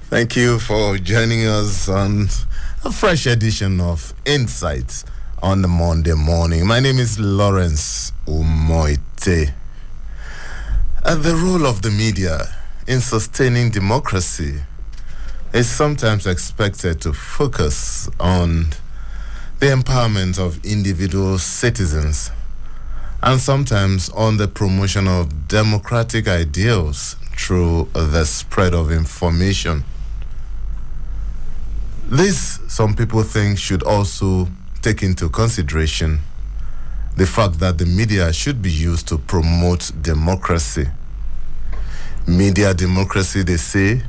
Thank you for joining us on a fresh edition of Insights on the Monday morning. My name is Lawrence Umoette. The role of the media in sustaining democracy is sometimes expected to focus on the empowerment of individual citizens and sometimes on the promotion of democratic ideals through the spread of information. This, some people think, should also take into consideration the fact that the media should be used to promote democracy. Media democracy, they say,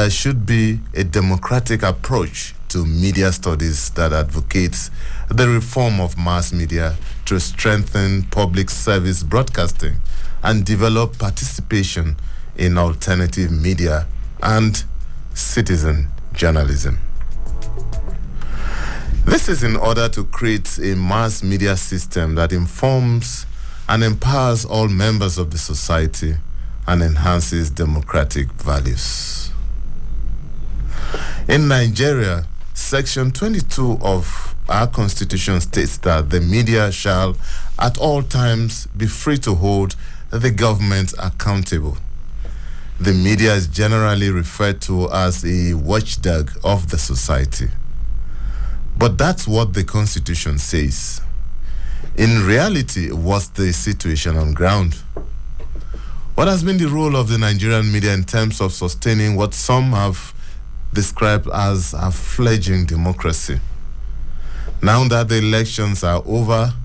should be a democratic approach to media studies that advocates the reform of mass media to strengthen public service broadcasting and develop participation in alternative media and citizen journalism. This is in order to create a mass media system that informs and empowers all members of the society and enhances democratic values. In Nigeria, Section 22 of our Constitution states that the media shall at all times be free to hold the government accountable. The media is generally referred to as a watchdog of the society. But that's what the Constitution says. In reality, what's the situation on ground? What has been the role of the Nigerian media in terms of sustaining what some have described as a fledgling democracy? Now that the elections are over,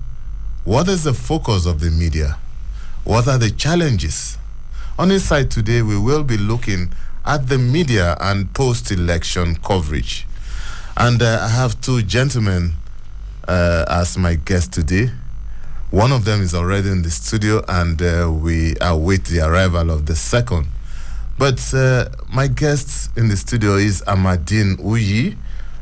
what is the focus of the media? What are the challenges? On Insight today, we will be looking at the media and post-election coverage. And I have two gentlemen as my guests today. One of them is already in the studio, and we await the arrival of the second. But my guest in the studio is Amadine Uyi,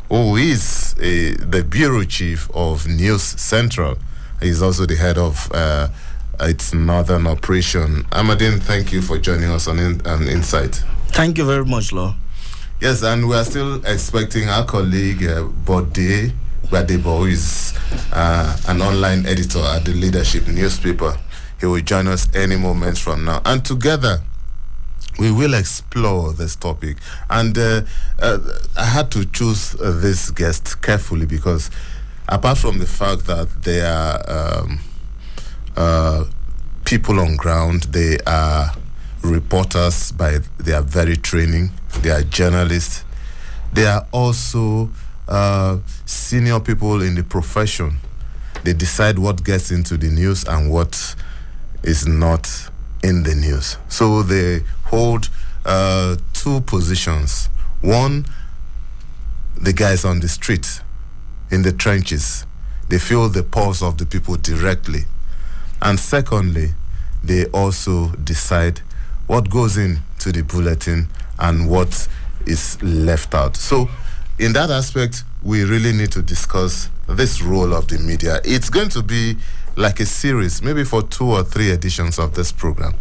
who is the bureau chief of News Central. He's also the head of its northern operation. Amadine, thank you for joining us on Insight. Thank you very much, Law. Yes, and we are still expecting our colleague Bode Gbadebo, who is an online editor at the Leadership newspaper. He will join us any moment from now. And together, we will explore this topic. And I had to choose this guest carefully because apart from the fact that they are people on ground, they are reporters by their very training, they are journalists, they are also senior people in the profession. They decide what gets into the news and what is not in the news. So they hold two positions. One, the guys on the street, in the trenches. They feel the pulse of the people directly. And secondly, they also decide what goes into the bulletin and what is left out. So in that aspect, we really need to discuss this role of the media. It's going to be like a series, maybe for 2 or 3 editions of this program.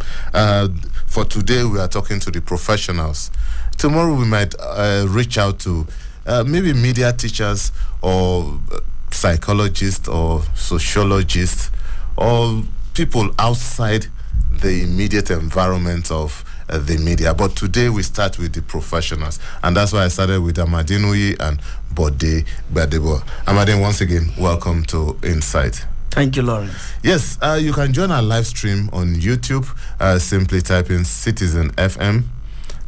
For today, we are talking to the professionals. Tomorrow, we might reach out to maybe media teachers or psychologists or sociologists or people outside the immediate environment of the media. But today we start with the professionals, and that's why I started with Amadine Uyi and Bode Gbadebo. Amadine, once again, welcome to Insight. Thank you, Lawrence. Yes, you can join our live stream on YouTube. Simply type in Citizen FM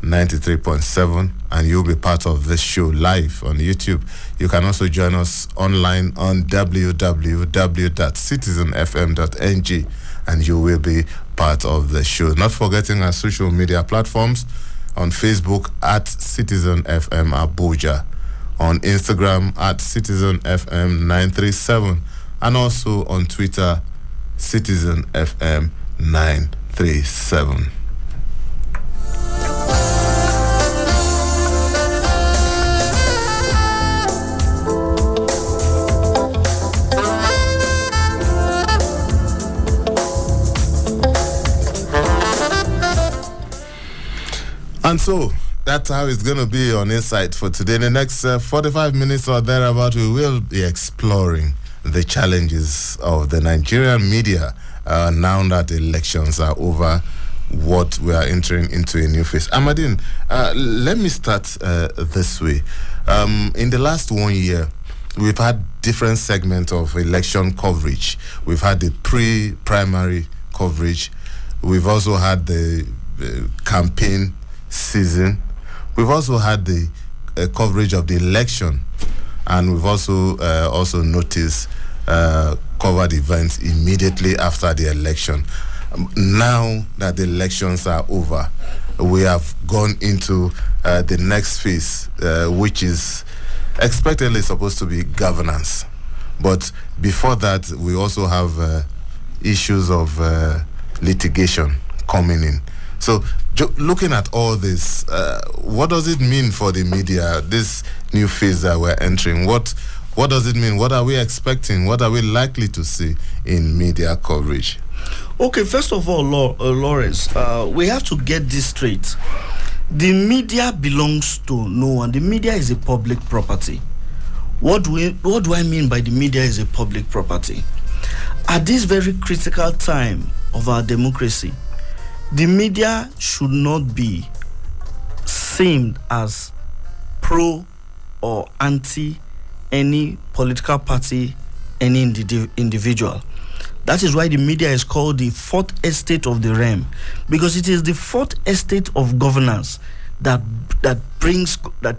93.7 and you'll be part of this show live on YouTube. You can also join us online on www.citizenfm.ng and you will be part of the show. Not forgetting our social media platforms on Facebook at Citizen FM Abuja, on Instagram at Citizen FM 937, and also on Twitter, Citizen FM 937. And so that's how it's going to be on Insight for today. In the next 45 minutes or thereabout, we will be exploring the challenges of the Nigerian media now that the elections are over, what we are entering into a new phase. Ahmadine, let me start this way. In the last 1 year, we've had different segments of election coverage. We've had the pre-primary coverage. We've also had the campaign season. We've also had the coverage of the election, and we've also noticed covered events immediately after the election. Now that the elections are over, we have gone into the next phase, which is expectedly supposed to be governance. But before that, we also have issues of litigation coming in. So looking at all this, what does it mean for the media, this new phase that we're entering? What does it mean? What are we expecting? What are we likely to see in media coverage? Okay, first of all, Lawrence, we have to get this straight. The media belongs to no one. The media is a public property. What do I mean by the media is a public property? At this very critical time of our democracy, the media should not be seen as pro or anti any political party, any individual. That is why the media is called the fourth estate of the realm, because it is the fourth estate of governance that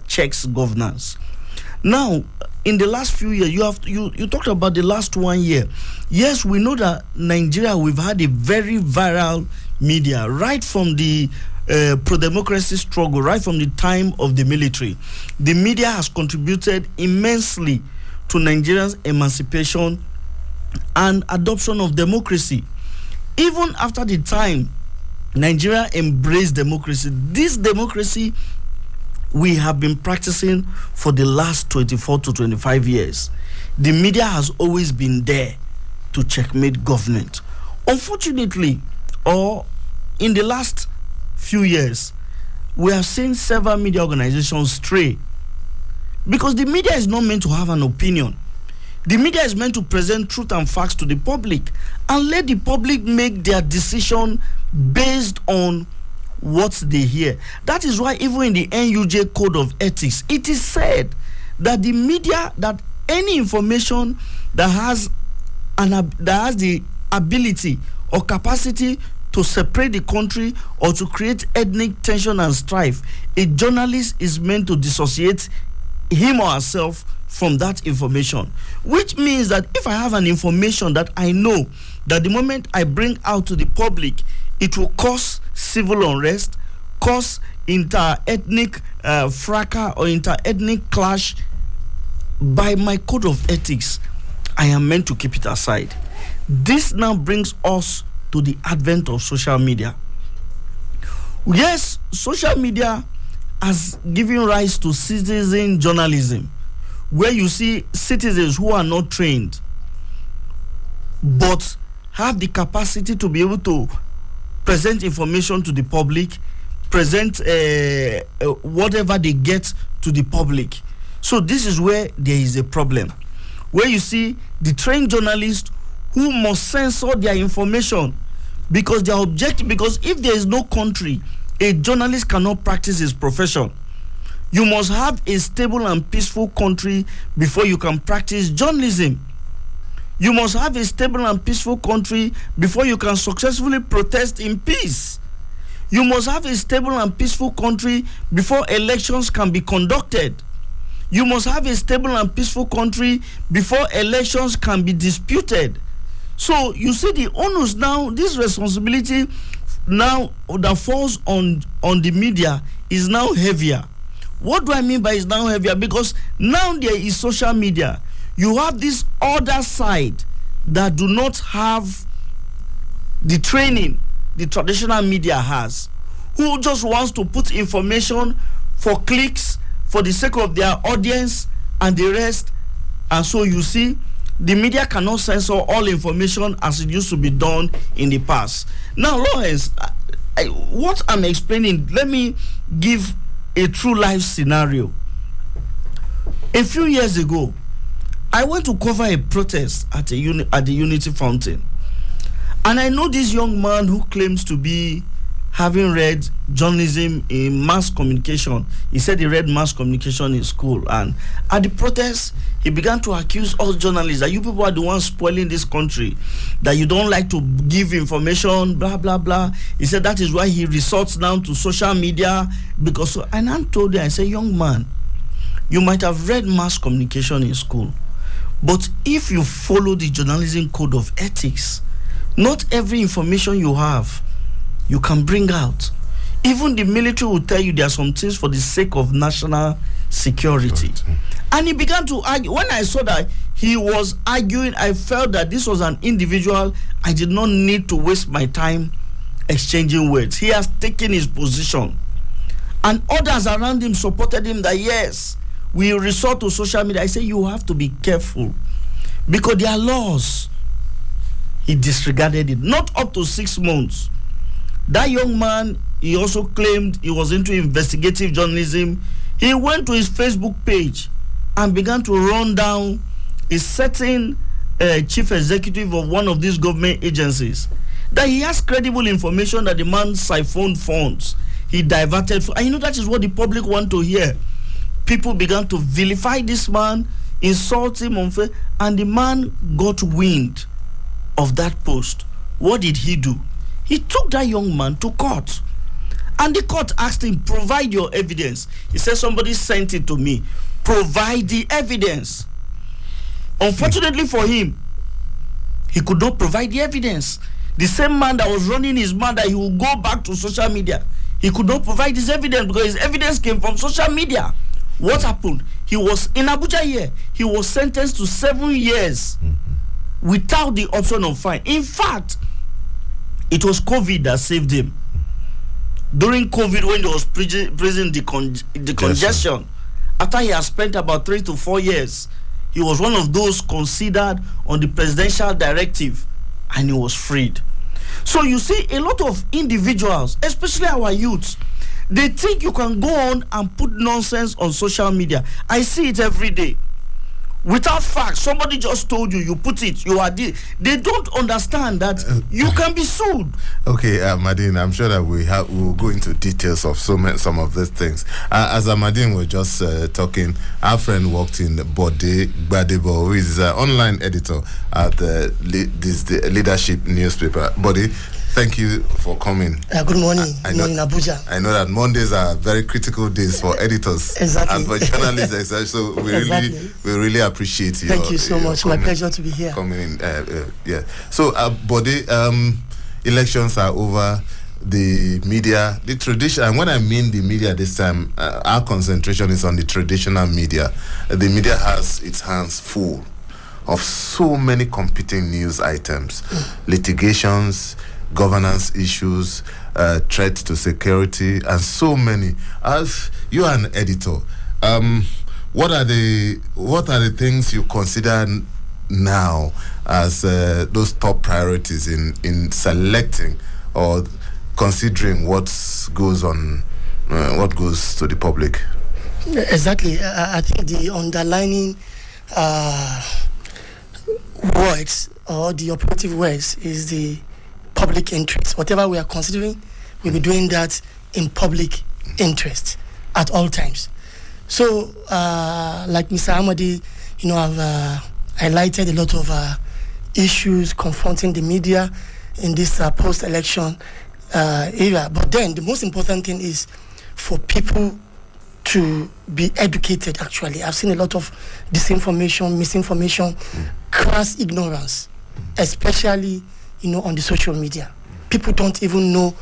checks governance. Now, in the last few years, you talked about the last 1 year. Yes, we know that Nigeria, we've had a very viral media right from the pro-democracy struggle, right from the time of the military. The media has contributed immensely to Nigerians' emancipation and adoption of democracy. Even after the time Nigeria embraced democracy, this democracy we have been practicing for the last 24 to 25 years. The media has always been there to checkmate government. Unfortunately, or in the last few years, we have seen several media organizations stray, because the media is not meant to have an opinion. The media is meant to present truth and facts to the public and let the public make their decision based on what they hear. That is why even in the NUJ Code of Ethics, it is said that the media, that any information that has the ability or capacity to separate the country or to create ethnic tension and strife, a journalist is meant to dissociate him or herself from that information. Which means that if I have an information that I know that the moment I bring out to the public, it will cause civil unrest, cause inter-ethnic fracas or inter-ethnic clash, by my code of ethics, I am meant to keep it aside. This now brings us to the advent of social media. Yes, social media has given rise to citizen journalism, where you see citizens who are not trained but have the capacity to be able to present information to the public, present whatever they get to the public. So this is where there is a problem, where you see the trained journalists who must censor their information because they are objective. Because if there is no country, a journalist cannot practice his profession. You must have a stable and peaceful country before you can practice journalism. You must have a stable and peaceful country before you can successfully protest in peace. You must have a stable and peaceful country before elections can be conducted. You must have a stable and peaceful country before elections can be disputed. So you see the onus now, this responsibility now that falls on the media is now heavier. What do I mean by it's now heavier? Because now there is social media. You have this other side that do not have the training the traditional media has, who just wants to put information for clicks, for the sake of their audience and the rest. And so you see, the media cannot censor all information as it used to be done in the past. Now, Lawrence, what I'm explaining, let me give a true life scenario. A few years ago, I went to cover a protest at the Unity Fountain. And I know this young man who claims to be having read journalism in mass communication. He said he read mass communication in school. And at the protest, he began to accuse us journalists that you people are the ones spoiling this country, that you don't like to give information, blah, blah, blah. He said that is why he resorts now to social media. And I told him, I said, young man, you might have read mass communication in school, but if you follow the journalism code of ethics, not every information you have, you can bring out. Even the military will tell you there are some things for the sake of national security. Right. And he began to argue. When I saw that he was arguing, I felt that this was an individual I did not need to waste my time exchanging words. He has taken his position. And others around him supported him that, yes, we resort to social media. I say you have to be careful because there are laws. He disregarded it. Not up to 6 months. That young man, he also claimed he was into investigative journalism. He went to his Facebook page and began to run down a certain chief executive of one of these government agencies, that he has credible information that the man siphoned funds. He diverted. And you know, that is what the public want to hear. People began to vilify this man, insult him unfair, and the man got wind of that post. What did he do? He took that young man to court. And the court asked him, provide your evidence. He said, somebody sent it to me. Provide the evidence. Unfortunately for him, he could not provide the evidence. The same man that was running his mouth that he will go back to social media, he could not provide his evidence because his evidence came from social media. What happened? He was in Abuja here. He was sentenced to 7 years without the option of fine. In fact, it was COVID that saved him. During COVID, when there was prison the congestion, after he had spent about 3 to 4 years, he was one of those considered on the presidential directive, and he was freed. So you see, a lot of individuals, especially our youths, they think you can go on and put nonsense on social media. I see it every day. Without facts, somebody just told you, you put it, you are there. They don't understand that you can be sued. Okay, Madine, I'm sure that we'll go into details of some of these things. As Madine was just talking, our friend walked in, Bode Gbadebo, who is an online editor at the Leadership newspaper. Bode, thank you for coming. Good morning. I know in Abuja. I know that Mondays are very critical days for editors and for journalists. So we really appreciate you. Thank you so much. My pleasure to be here. Coming in, yeah. So, Bode, elections are over. The media, the tradition, and when I mean the media this time, our concentration is on the traditional media. The media has its hands full of so many competing news items, litigations, governance issues, threats to security, and so many. As you are an editor, what are the things you consider now as those top priorities in selecting or considering what goes to the public? Exactly. I think the underlining words or the operative words is the public interest. Whatever we are considering, we'll be doing that in public interest at all times. So, like Mr. Amadi, I've highlighted a lot of issues confronting the media in this post-election era. But then the most important thing is for people to be educated, actually. I've seen a lot of disinformation, misinformation, crass ignorance, especially, on the social media. People don't even know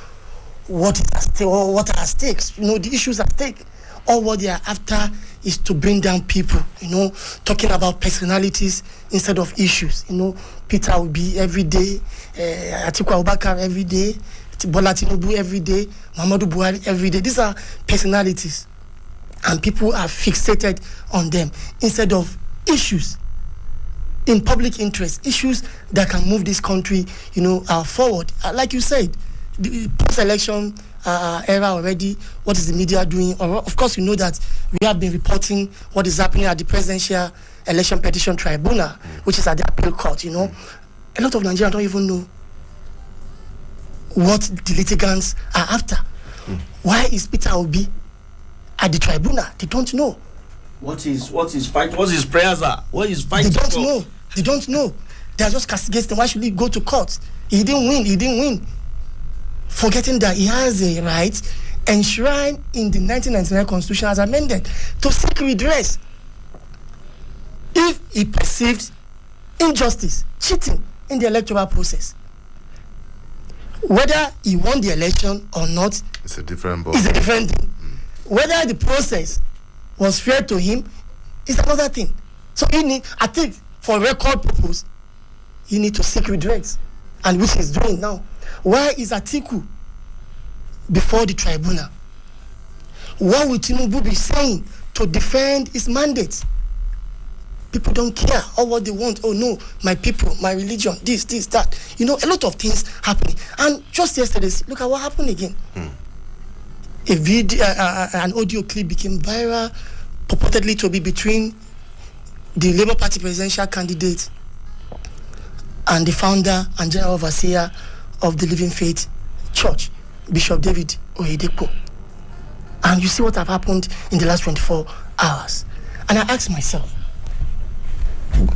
what is at stake or what are at stake, the issues at stake. All what they are after is to bring down people, talking about personalities instead of issues. Peter Obi every day, Atiku Abubakar every day, Bola Tinubu every day, Muhammadu Buhari every day. These are personalities, and people are fixated on them instead of issues in public interest, issues that can move this country, forward. Like you said, the post-election era already. What is the media doing? Or, of course, you know that we have been reporting what is happening at the Presidential Election Petition Tribunal, which is at the appeal court. You know, a lot of Nigerians don't even know what the litigants are after. Why is Peter Obi at the tribunal? They don't know. What his prayers are? What is fighting? They don't know. They don't know. They are just castigating. Why should he go to court? He didn't win. Forgetting that he has a right enshrined in the 1999 Constitution as amended to seek redress if he perceived injustice, cheating in the electoral process. Whether he won the election or not, it's a different thing. Whether the process was fair to him is another thing. So I think for record purpose, he need to seek redress, and which he's doing now. Why is Atiku before the tribunal? What will Tinubu be saying to defend his mandate? People don't care or what they want. Oh no, my people, my religion, this, that. You know, a lot of things happening. And just yesterday, look at what happened again. A video, an audio clip became viral, purportedly to be between the Labour Party presidential candidate and the founder and general overseer of the Living Faith Church, Bishop David Oyedepo. And you see what have happened in the last 24 hours. And I asked myself,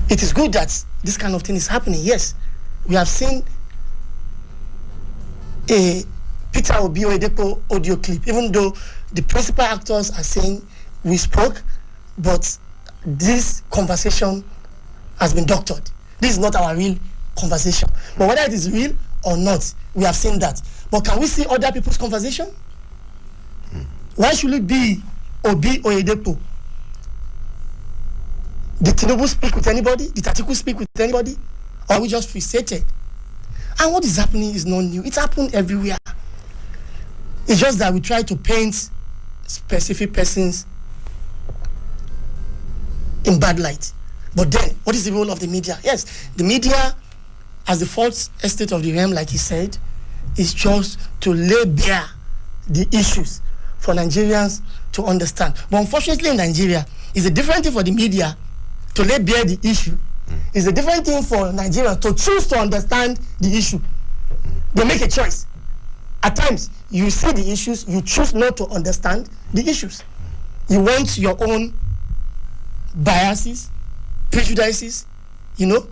it is good that this kind of thing is happening. Yes, we have seen a Peter Obi Oyedepo audio clip, even though the principal actors are saying we spoke, but this conversation has been doctored. This is not our real conversation. But whether it is real or not, we have seen that. But can we see other people's conversation? Why should it be Obi Oyedepo? Did Tinubu speak with anybody? Did Atiku speak with anybody? Or are we just fixated? And what is happening is not new. It's happened everywhere. It's just that we try to paint specific persons in bad light. But then, what is the role of the media? Yes, the media, as the fourth estate of the realm, like he said, is just to lay bare the issues for Nigerians to understand. But unfortunately in Nigeria, it's a different thing for the media to lay bare the issue. It's a different thing for Nigerians to choose to understand the issue. They make a choice. At times, you see the issues, you choose not to understand the issues. You want your own biases, prejudices, you know,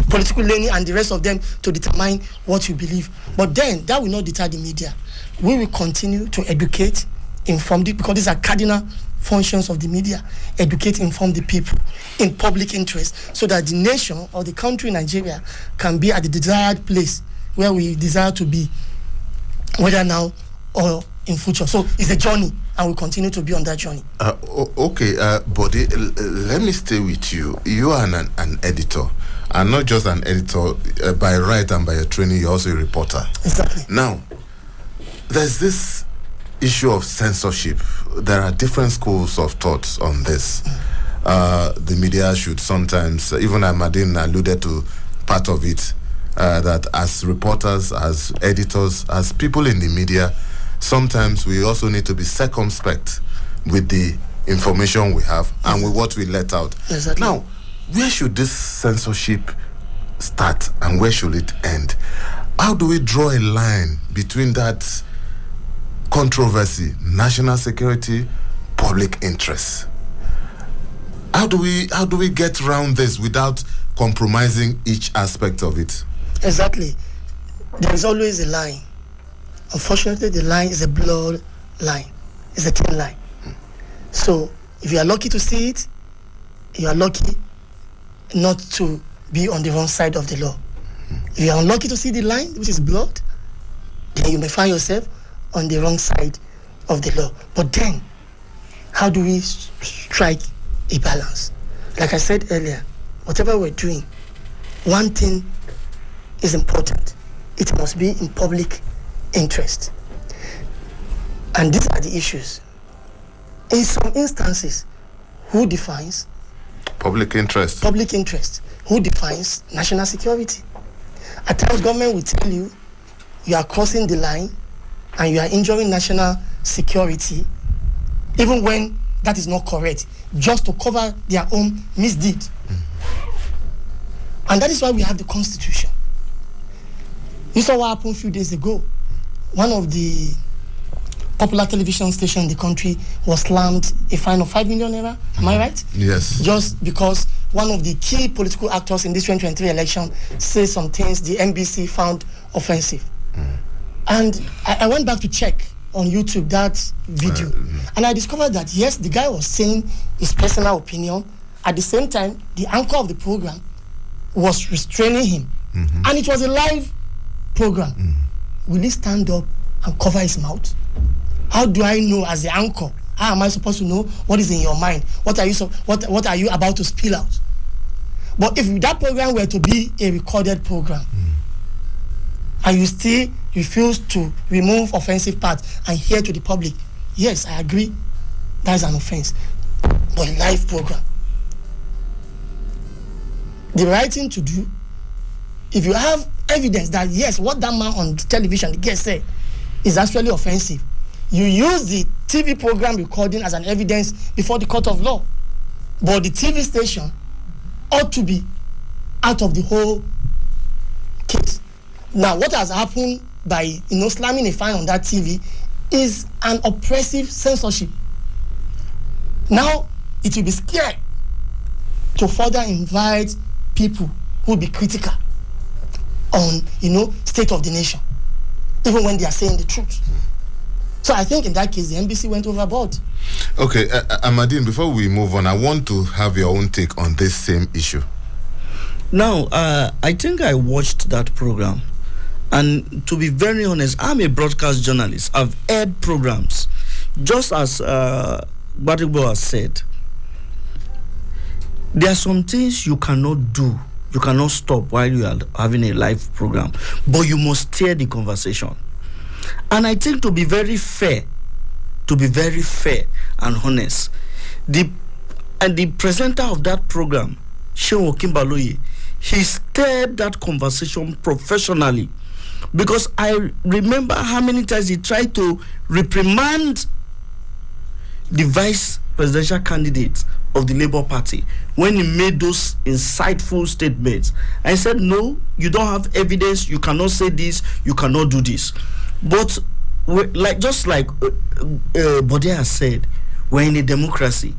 political learning and the rest of them to determine what you believe. But then, that will not deter the media. We will continue to educate, inform, because these are cardinal functions of the media. Educate, inform the people in public interest so that the nation or the country, Nigeria, can be at the desired place where we desire to be, whether now or in future. So it's a journey, and we continue to be on that journey. Okay, Bode, let me stay with you. You are an editor, and not just an editor by right and by your training. You're also a reporter. Exactly. Now, there's this issue of censorship. There are different schools of thoughts on this. The media should sometimes, even Amadine alluded to part of it, that as reporters, as editors, as people in the media, sometimes we also need to be circumspect with the information we have and with what we let out. Exactly. Now, where should this censorship start and where should it end? How do we draw a line between that controversy, national security, public interest? How do we get around this without compromising each aspect of it? Exactly. There is always a line. Unfortunately, the line is a blurred line. It's a thin line. So, if you are lucky to see it, you are lucky not to be on the wrong side of the law. If you are unlucky to see the line, which is blurred, then you may find yourself on the wrong side of the law. But then, how do we strike a balance? Like I said earlier, whatever we're doing, one thing is important. It must be in public interest. And these are the issues. In some instances, who defines public interest? Public interest. Who defines national security? At times, government will tell you, you are crossing the line and you are injuring national security, even when that is not correct, just to cover their own misdeed. And that is why we have the Constitution. You saw what happened a few days ago. One of the popular television stations in the country was slammed a fine of 5 million naira. Am I right? Yes. Just because one of the key political actors in this 2023 election says some things the NBC found offensive. And I went back to check on YouTube that video, and I discovered that yes, the guy was saying his personal opinion. At the same time, the anchor of the program was restraining him, and it was a live program. Will he stand up and cover his mouth? How do I know as the anchor? How am I supposed to know what is in your mind? What are you about to spill out? But if that program were to be a recorded program, and you still refuse to remove offensive parts and hear to the public, yes, I agree, that is an offense. But a live program, the right thing to do, if you have evidence that yes, what that man on television, the guest said, is actually offensive, you use the TV program recording as an evidence before the court of law. But the TV station ought to be out of the whole case. Now, what has happened by slamming a fine on that TV is an oppressive censorship. Now, it will be scared to further invite people who will be critical on, state of the nation, even when they are saying the truth. So I think in that case, the NBC went overboard. Okay, Amadine, before we move on, I want to have your own take on this same issue. Now, I think I watched that program. And to be very honest, I'm a broadcast journalist. I've aired programs. Just as Badibo has said, there are some things you cannot do. You cannot stop while you are having a live program. But you must steer the conversation. And I think to be very fair and honest, the presenter of that program, Shehu Kimbaloye, he steered that conversation professionally. Because I remember how many times he tried to reprimand the vice presidential candidate of the Labour Party when he made those insightful statements. I said, no, you don't have evidence, you cannot say this, you cannot do this. But just like Bode has said, we're in a democracy.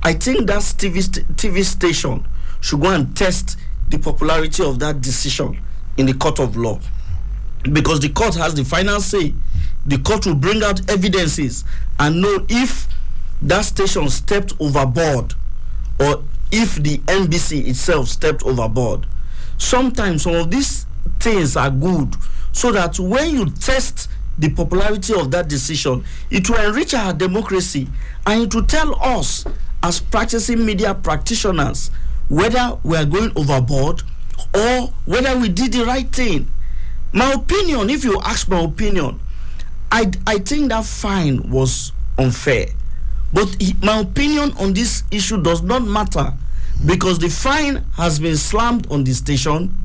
I think that TV station should go and test the popularity of that decision in the court of law. Because the court has the final say. The court will bring out evidences and know if that station stepped overboard or if the NBC itself stepped overboard. Sometimes some of these things are good so that when you test the popularity of that decision, it will enrich our democracy and it will tell us as practicing media practitioners whether we are going overboard or whether we did the right thing. My opinion, if you ask my opinion, I think that fine was unfair. But my opinion on this issue does not matter because the fine has been slammed on the station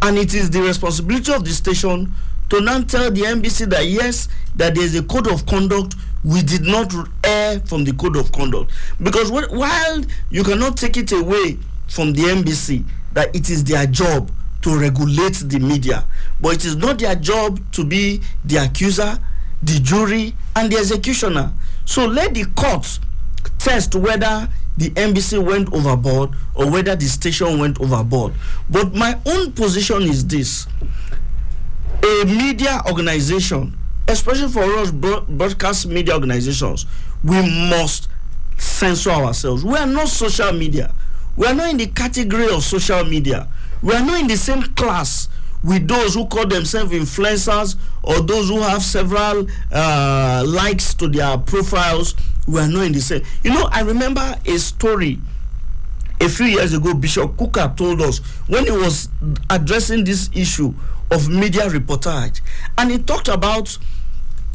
and it is the responsibility of the station to now tell the NBC that yes, that there is a code of conduct. We did not err from the code of conduct. Because while you cannot take it away from the NBC that it is their job to regulate the media, but it is not their job to be the accuser, the jury, and the executioner. So let the courts test whether the NBC went overboard or whether the station went overboard. But my own position is this: a media organization, especially for us broadcast media organizations, we must censor ourselves. We are not social media. We are not in the category of social media. We are not in the same class with those who call themselves influencers or those who have several likes to their profiles. We are not in the same. I remember a story a few years ago. Bishop Kuka told us when he was addressing this issue of media reportage, and he talked about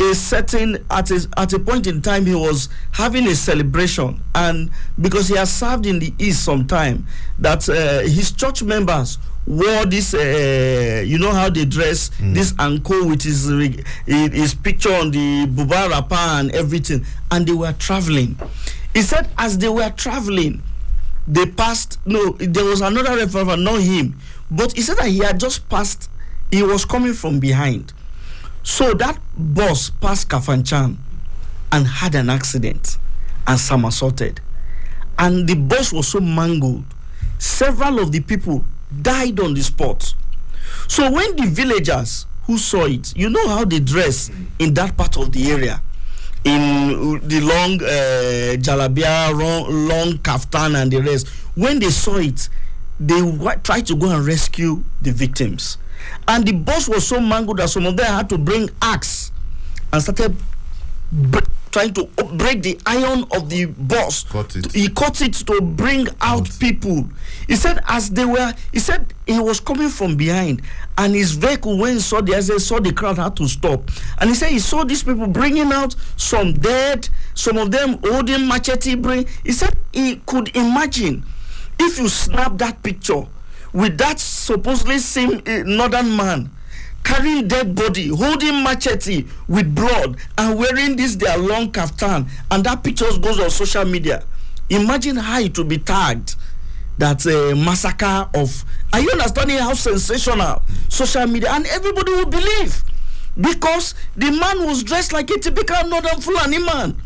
a certain at a point in time he was having a celebration, and because he has served in the East some time, that his church members wore this, you know how they dress, this anko with his picture on the buba wrapper and everything, and they were traveling. He said as they were traveling, they passed, no, there was another referee, not him, but he said that he had just passed, he was coming from behind. So that bus passed Kafanchan and had an accident and somersaulted. And the bus was so mangled, several of the people died on the spot. So when the villagers who saw it, you know how they dress in that part of the area, in the long jalabia, long kaftan and the rest, when they saw it, they tried to go and rescue the victims. And the bus was so mangled that some of them had to bring axe and started trying to break the iron of the bus. He cut it to bring out people. He said as they were, he said he was coming from behind, and his vehicle, when he saw the crowd, had to stop. And he said he saw these people bringing out some dead, some of them holding machete. He said he could imagine if you snap that picture with that supposedly same northern man carrying dead body, holding machete with blood, and wearing this their long kaftan, and that picture goes on social media. Imagine how it will be tagged. That's a massacre of. Are you understanding how sensational social media, and everybody will believe, because the man was dressed like a typical northern Fulani man.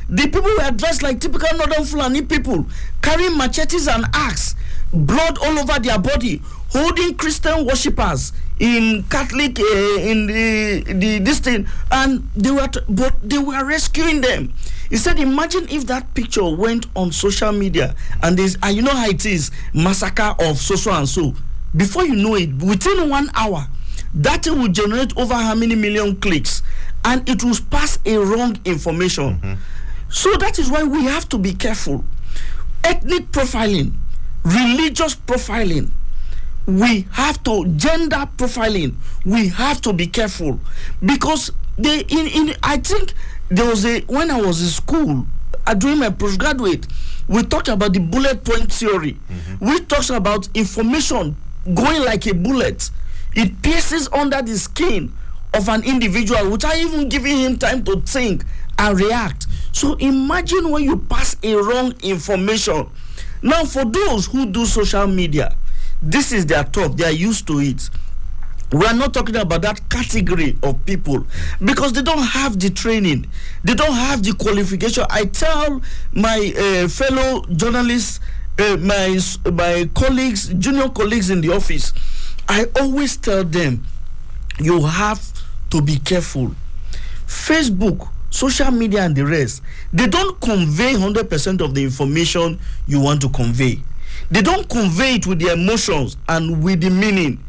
The people were dressed like typical northern Fulani people, carrying machetes and axe, blood all over their body, holding Christian worshippers in Catholic in the this thing, and they were rescuing them. He said, imagine if that picture went on social media, and you know how it is, massacre of so and so. Before you know it, within 1 hour, that thing will generate over how many million clicks, and it will pass a wrong information. So that is why we have to be careful. Ethnic profiling, religious profiling, we have to gender profiling. We have to be careful, because I think there was when I was in school, during my postgraduate, we talked about the bullet point theory. We talked about information going like a bullet. It pierces under the skin of an individual without even giving him time to think and react. So imagine when you pass a wrong information. Now, for those who do social media, this is their thought. They are used to it. We are not talking about that category of people, because they don't have the training. They don't have the qualification. I tell my fellow journalists, my colleagues, junior colleagues in the office, I always tell them, you have to be careful. Facebook, social media and the rest, they don't convey 100% of the information you want to convey. They don't convey it with the emotions and with the meaning.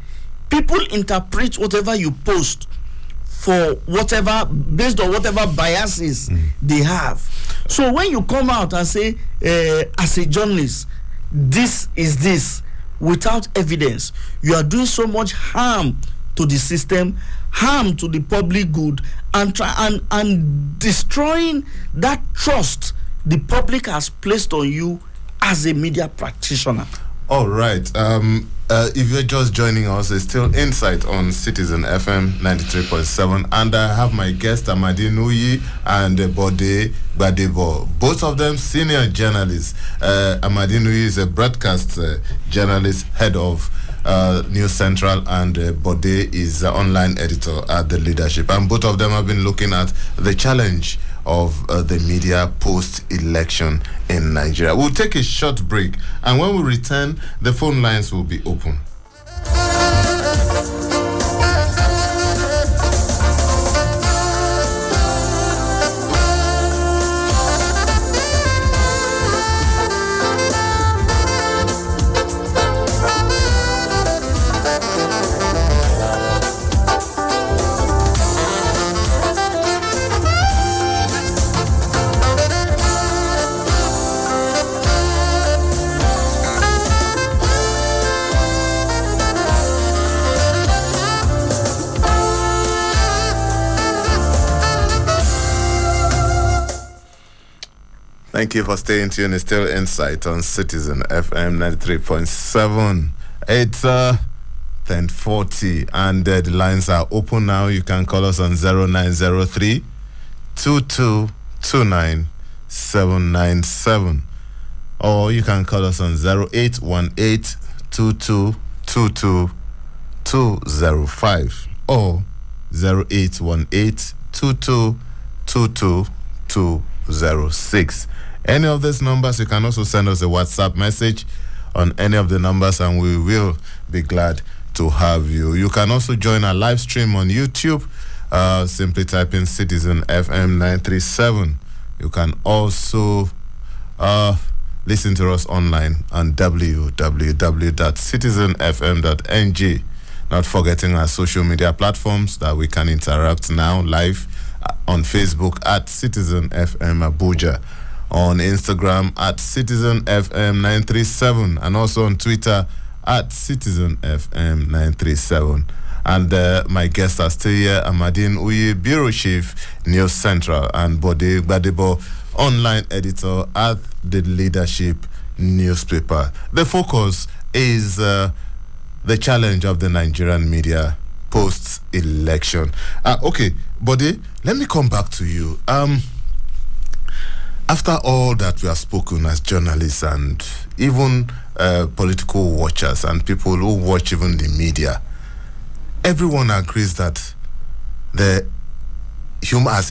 People interpret whatever you post for whatever, based on whatever biases they have. So when you come out and say, as a journalist, this is this, without evidence, you are doing so much harm to the system, harm to the public good, and destroying that trust the public has placed on you as a media practitioner. All right. If you're just joining us, it's still Insight on Citizen FM 93.7, and I have my guest Amadi Nuyi and Bode Gbadebo, both of them senior journalists. Amadi Nuyi is a broadcast journalist, head of News Central, and Bode is the online editor at The Leadership, and both of them have been looking at the challenge of the media post-election in Nigeria. We'll take a short break, and when we return, the phone lines will be open. Thank you for staying tuned. It's still Insight on Citizen FM 93.7. It's 10:40, and the lines are open now. You can call us on 0903 2229 797, or you can call us on 0818 2222 205 or 0818 2222 206. Any of these numbers, you can also send us a WhatsApp message on any of the numbers, and we will be glad to have you. You can also join our live stream on YouTube. Simply type in Citizen FM 937. You can also listen to us online on www.citizenfm.ng. Not forgetting our social media platforms that we can interact now live on Facebook at Citizen FM Abuja, on Instagram at Citizen FM 937, and also on Twitter at Citizen FM 937. And my guests are still here: Amadine Uye, Bureau Chief, News Central, and Bode Gbadebo, online editor at the Leadership newspaper. The focus is the challenge of the Nigerian media post-election. Okay, Bode, let me come back to you. After all that we have spoken as journalists and even political watchers and people who watch even the media, everyone agrees that as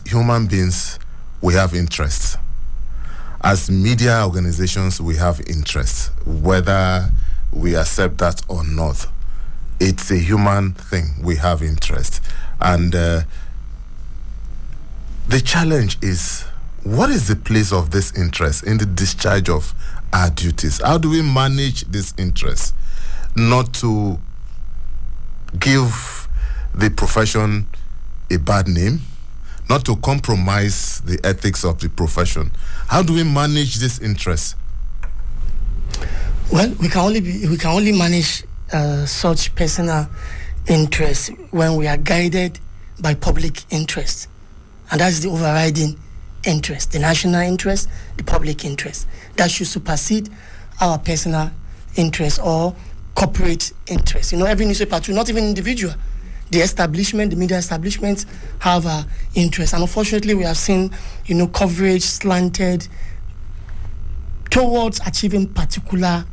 human beings, we have interests. As media organizations, we have interests, whether we accept that or not. It's a human thing. We have interest. And the challenge is, what is the place of this interest in the discharge of our duties? How do we manage this interest not to give the profession a bad name, not to compromise the ethics of the profession? How do we manage this interest? Well, we can only manage such personal interests when we are guided by public interest, and that's the overriding interest, the national interest, the public interest. That should supersede our personal interest or corporate interest. Every newspaper too, not even individual. The establishment, the media establishments have interest, and unfortunately, we have seen, coverage slanted towards achieving particular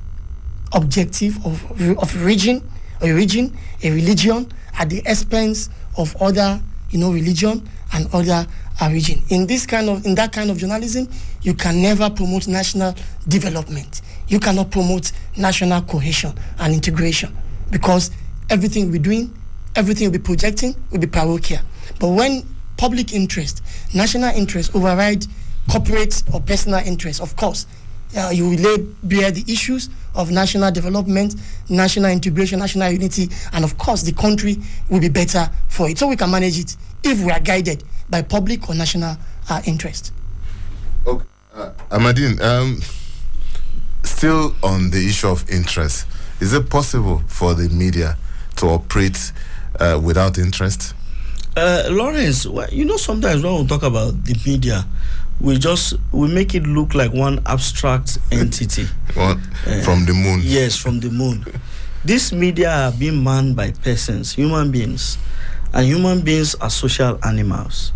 objective of a region, a religion, at the expense of other, religion and other region. In that kind of journalism, you can never promote national development. You cannot promote national cohesion and integration, because everything we're doing, everything we'll be projecting will be parochial. But when public interest, national interest override corporate or personal interest, of course, you will lay bare the issues of national development, national integration, national unity, and of course the country will be better for it. So we can manage it if we are guided by public or national interest. Okay. Amadine, still on the issue of interest, is it possible for the media to operate without interest? Lawrence, sometimes when we talk about the media, we make it look like one abstract entity. From the moon. Yes, from the moon. This media are being manned by persons, human beings, and human beings are social animals.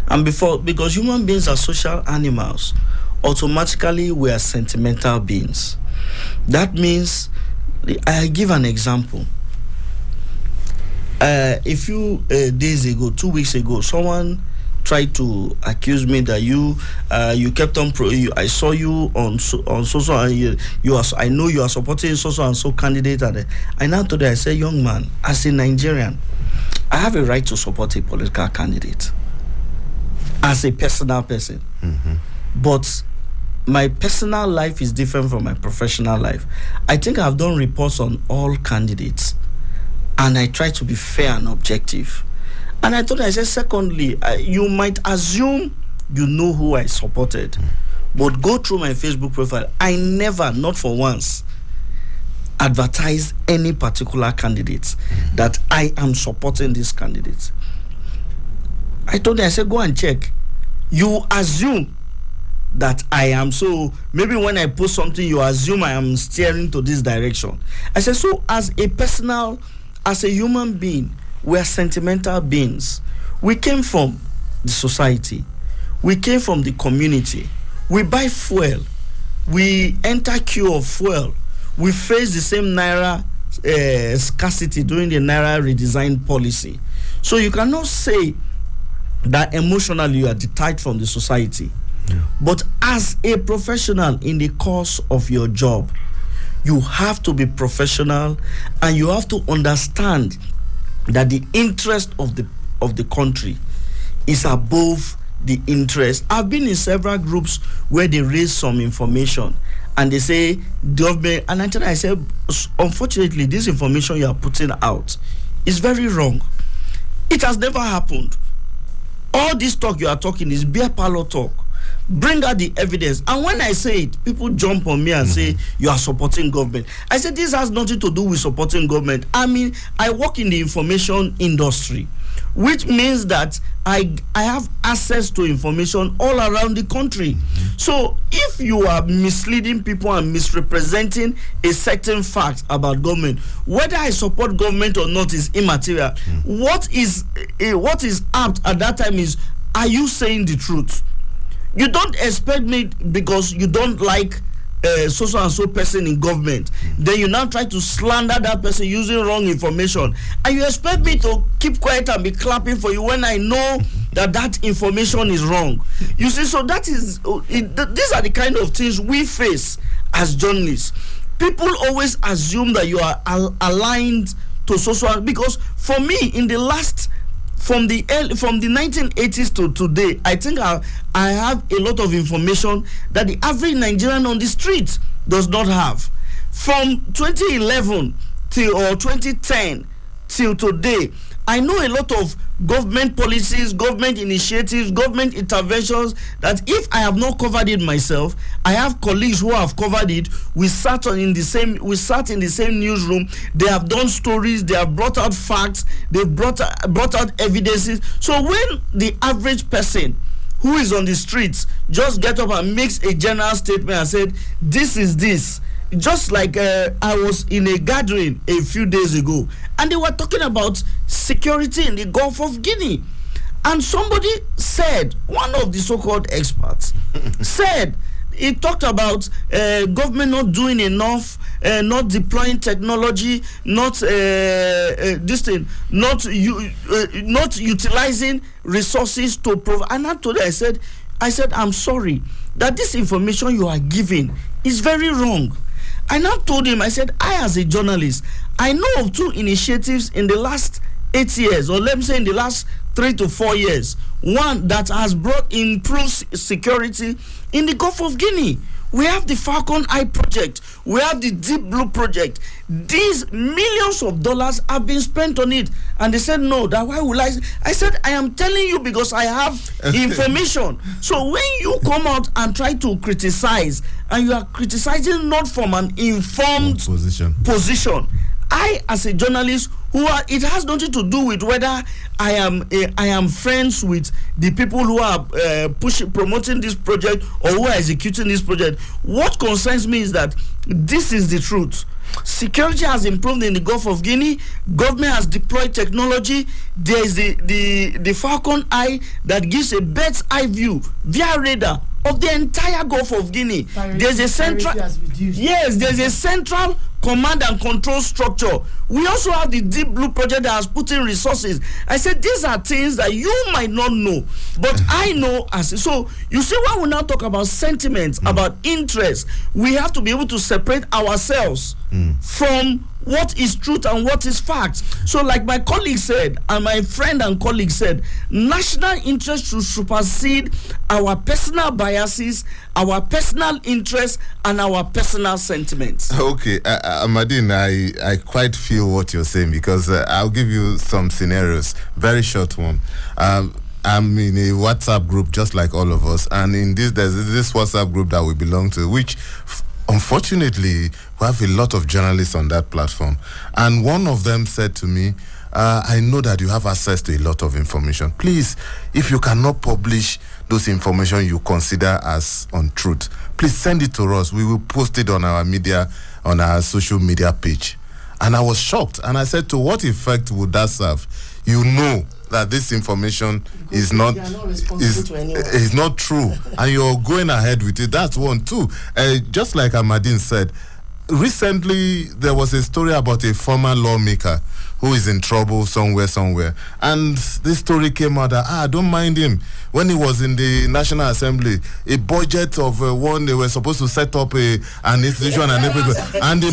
And because human beings are social animals, automatically we are sentimental beings. That means, I give an example. A few days ago, 2 weeks ago, someone tried to accuse me that you kept on I saw you on social, and I know you are supporting social and so candidate, and I now told her, I said, young man, as a Nigerian, I have a right to support a political candidate as a personal person. Mm-hmm. But my personal life is different from my professional life. I think I've done reports on all candidates, and I try to be fair and objective. And I thought, I said, secondly, you might assume you know who I supported, but go through my Facebook profile. I never, not for once, advertise any particular candidate that I am supporting this candidate. I told her, I said, go and check. You assume that I am, so maybe when I post something, you assume I am steering to this direction. I said, so as a personal as a human being, we are sentimental beings. We came from the society. We came from the community. We buy fuel. We enter queue of fuel. We face the same naira scarcity during the naira redesign policy. So you cannot say that emotionally you are detached from the society. Yeah. But as a professional in the course of your job, you have to be professional and you have to understand that the interest of the country is above the interest. I've been in several groups where they raise some information and they say government, and I say, unfortunately, this information you are putting out is very wrong. It has never happened. All this talk you are talking is beer parlor talk. Bring out the evidence. And when I say it, people jump on me and say you are supporting government. I said this has nothing to do with supporting government. I mean, I work in the information industry, which means that I have access to information all around the country. So if you are misleading people and misrepresenting a certain fact about government, whether I support government or not is immaterial. What is apt at that time is, are you saying the truth? You don't expect me because you don't like so and so person in government, then you now try to slander that person using wrong information, and you expect me to keep quiet and be clapping for you when I know that information is wrong. You see, so that is these are the kind of things we face as journalists. People always assume that you are aligned to social, because for me, in the last from the 1980s to today, I think I have a lot of information that the average Nigerian on the street does not have. From 2011 or 2010 till today, I know a lot of government policies, government initiatives, government interventions that if I have not covered it myself, I have colleagues who have covered it. We sat in the same newsroom. They have done stories. They have brought out facts. They've brought out evidences. So when the average person who is on the streets just get up and makes a general statement and said, "This is this," just like I was in a gathering a few days ago, and they were talking about security in the Gulf of Guinea, and somebody said, one of the so-called experts said, he talked about government not doing enough, not deploying technology, not utilizing resources to provide. And I told her, I said, I'm sorry that this information you are giving is very wrong. I now told him, I said, I as a journalist, I know of 2 initiatives in the last 8 years, or let me say in the last 3 to 4 years. One that has brought improved security in the Gulf of Guinea. We have the Falcon Eye project. We have the Deep Blue project. These millions of dollars have been spent on it. And they said, no, that why will I? I said, I am telling you because I have information. So when you come out and try to criticize, and you are criticizing not from an informed position, I, as a journalist, it has nothing to do with whether I am friends with the people who are promoting this project or who are executing this project. What concerns me is that this is the truth. Security has improved in the Gulf of Guinea. Government has deployed technology. There is the Falcon Eye that gives a bird's eye view via radar of the entire Gulf of Guinea. There's a central command and control structure. We also have the Deep Blue project that has put in resources. I said these are things that you might not know, but I know. So you see, when we now talk about sentiments, about interest, we have to be able to separate ourselves from what is truth and what is fact. So like my colleague said, and my friend and colleague said, national interest should supersede our personal biases, our personal interests, and our personal sentiments. Okay, Amadine, I quite feel what you're saying, because I'll give you some scenarios, very short one. I'm in a WhatsApp group just like all of us, and there's this WhatsApp group that we belong to, which unfortunately we have a lot of journalists on that platform. And one of them said to me, I know that you have access to a lot of information. Please, if you cannot publish those information you consider as untruth, please send it to us. We will post it on our social media page. And I was shocked. And I said, to what effect would that serve? You know that this information is not true, and you're going ahead with it. That's one. Two, just like Amadine said, recently there was a story about a former lawmaker who is in trouble somewhere, and this story came out that I don't mind him. When he was in the National Assembly, a budget of one, they were supposed to set up an institution and everything, and the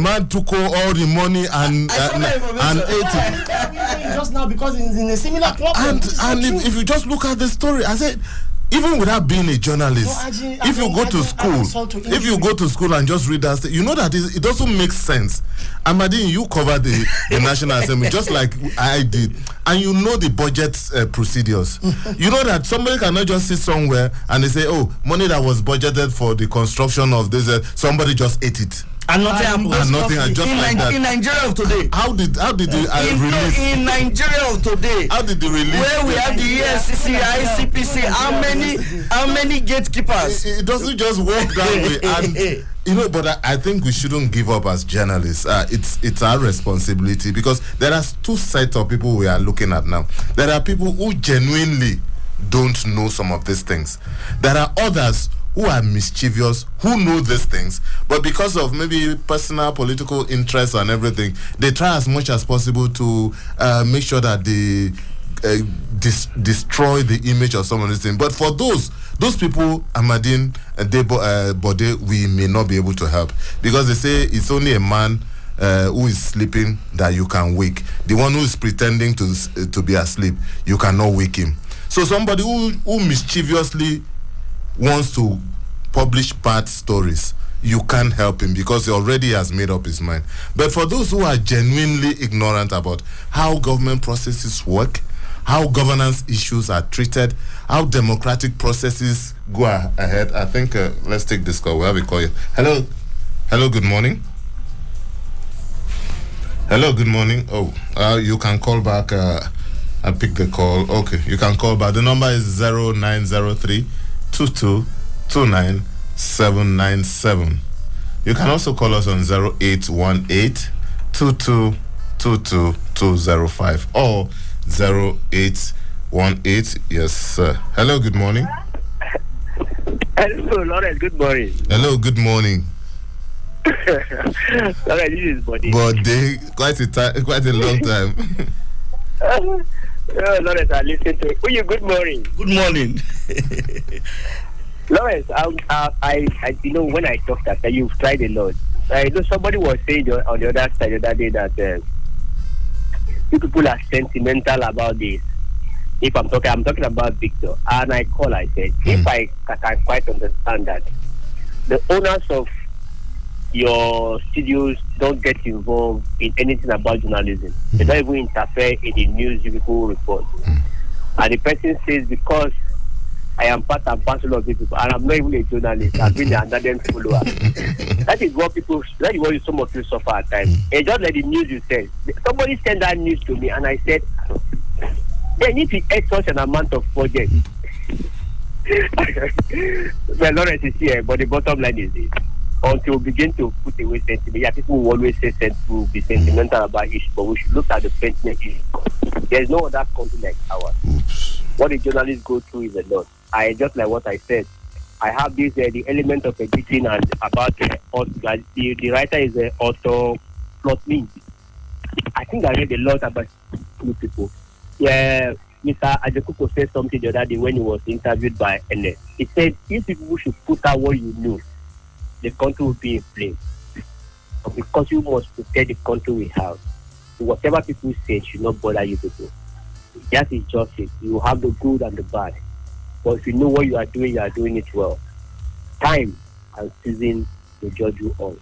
man took all the money and ate it. Just now, because he's in a similar problem. And if you just look at the story, I said, even without being a journalist, if you go to school and just read that, you know that it doesn't make sense. Amadine, you cover the National Assembly just like I did, and you know the budget procedures. You know that somebody cannot just sit somewhere and they say, oh, money that was budgeted for the construction of this, somebody just ate it. And nothing happened. And nothing, and just like that. In Nigeria of today. How did the release? In Nigeria of today. How did the release? Where we have the EFCC, ICPC, how many gatekeepers? It doesn't just work that way. And but I think we shouldn't give up as journalists. It's our responsibility, because there are two sets of people we are looking at now. There are people who genuinely don't know some of these things. There are others who are mischievous, who know these things, but because of maybe personal political interests and everything, they try as much as possible to make sure that they destroy the image of some of these things. But for those people, Amadine, Bode, we may not be able to help, because they say it's only a man who is sleeping that you can wake. The one who is pretending to be asleep, you cannot wake him. So somebody who mischievously wants to publish bad stories, you can't help him, because he already has made up his mind. But for those who are genuinely ignorant about how government processes work, how governance issues are treated, how democratic processes go ahead, I think let's take this call. We'll have a call here. Hello, good morning. Hello, good morning. You can call back. I'll pick the call. Okay, you can call back. The number is 0903 2299797. You can also call us on 0818 2222205 or 0818. Yes, sir. Hello, good morning. Hello, Lawrence. Good morning. Hello, good morning. Lawrence, this is Bode. Bode, quite a long time. Lawrence, I listen to you. Good morning. Good morning. Lawrence, I when I talked that you've tried a lot. I know somebody was saying on the other side the other day that you people are sentimental about this. If I'm talking about Victor, and I said, if I can quite understand that the owners of your studios don't get involved in anything about journalism. They don't even interfere in the news you people report. And the person says, because I am part and parcel of the people, and I'm not even a journalist, I've been an ardent follower. That is what some of you suffer at times. And just like the news you said, somebody sent that news to me, and I said, they need to add such an amount of projects. Well, Lawrence is here, but the bottom line is this. Until we begin to put away sentiment, people will always say to be sentimental about issues, but we should look at the pertinent issue. There's no other country like ours. What the journalists go through is a lot. Just like what I said, I have this the element of editing and about the writer is the author plot me. I think I read a lot about two people. Yeah, Mr. Ajekuko said something the other day when he was interviewed by NS. He said, if people should put out what you knew, the country will be in flames. But because you must protect the country we have, whatever people say should not bother you people. That is justice. You have the good and the bad. But if you know what you are doing it well. Time and season will judge you all.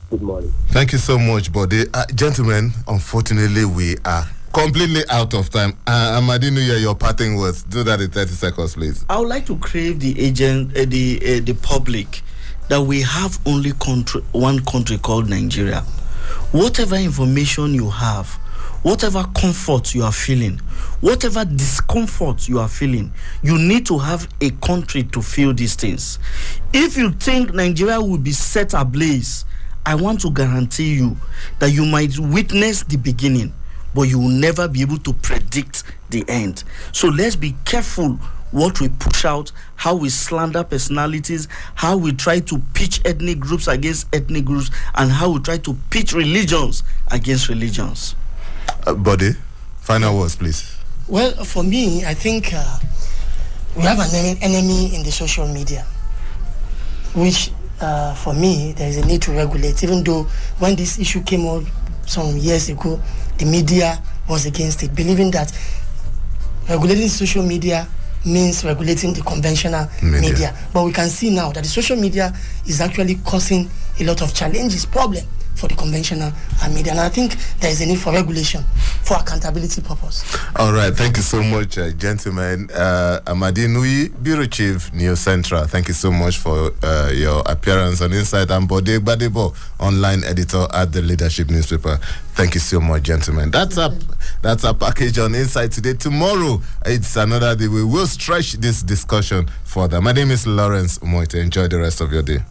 Good morning. Thank you so much, Bode. Gentlemen, unfortunately, we are completely out of time. Amadine, your parting words. Do that in 30 seconds, please. I would like to crave the public that we have only one country called Nigeria. Whatever information you have, whatever comfort you are feeling, whatever discomfort you are feeling, you need to have a country to feel these things. If you think Nigeria will be set ablaze I want to guarantee you that you might witness the beginning, but you will never be able to predict the end. So let's be careful what we push out, how we slander personalities, how we try to pitch ethnic groups against ethnic groups, and how we try to pitch religions against religions. Buddy, final words, please. Well, for me, I think we have an enemy in the social media, which for me, there is a need to regulate. Even though when this issue came up some years ago, the media was against it, believing that regulating social media means regulating the conventional media. But we can see now that the social media is actually causing a lot of challenges, problem for the conventional media. And I think there is a need for regulation for accountability purpose. All right. Thank you so much, gentlemen. Amadi Nui, Bureau Chief, Neo Central. Thank you so much for your appearance on Insight. And Bode Badebo, online editor at the Leadership newspaper. Thank you so much, gentlemen. That's our package on Insight today. Tomorrow, it's another day. We will stretch this discussion further. My name is Lawrence Umoette. Enjoy the rest of your day.